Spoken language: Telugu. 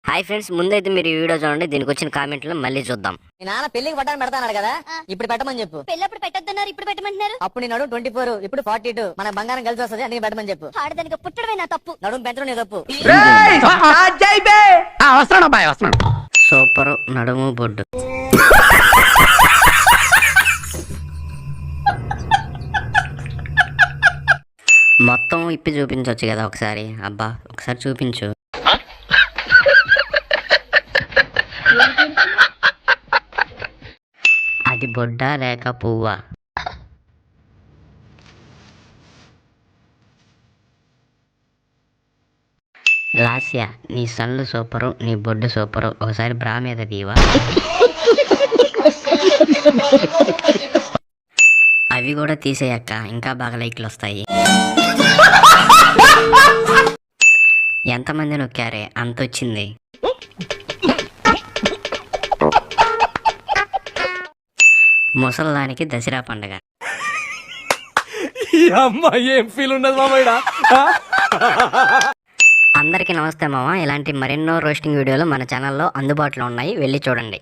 హాయ్ ఫ్రెండ్స్, ముందైతే మీరు ఈ వీడియో చూడండి. దీనికి వచ్చిన కామెంట్లు మళ్ళీ చూద్దాం. మీ నాన్న పెళ్లికి బట్టలు పెడతాన్నాడు కదా, ఇప్పుడు పెట్టమని చెప్పు. పెళ్ళప్పుడు పెట్టొద్దన్నారు, ఇప్పుడు పెట్టమంటున్నారు. అప్పుడు నీ నడుము 24, ఇప్పుడు 42. మన బంగారం కలిసి వస్తుంది, అందుకే పెట్టమని చెప్పు. ఆడదానికి పుట్టడమే నా తప్పు. నడుము పెంచడం నీ తప్పు. సూపర్ నడుము బొడ్డు. మొత్తం ఇప్పి చూపించవచ్చు కదా ఒకసారి. అబ్బా ఒకసారి చూపించు. అది బొడ్డ లేక పువ్వా? లాస్య, నీ సన్లు సూపరు, నీ బొడ్డు సూపరు. ఒకసారి బ్రా మీద దీవా. అవి కూడా తీసేయక్క, ఇంకా బాగా లైక్లు వస్తాయి. ఎంతమంది నొక్కారే అంత వచ్చింది. ముసల్దానికి దసరా పండుగ. అందరికీ నమస్తే మామ. ఇలాంటి మరెన్నో రోస్టింగ్ వీడియోలు మన ఛానల్లో అందుబాటులో ఉన్నాయి, వెళ్ళి చూడండి.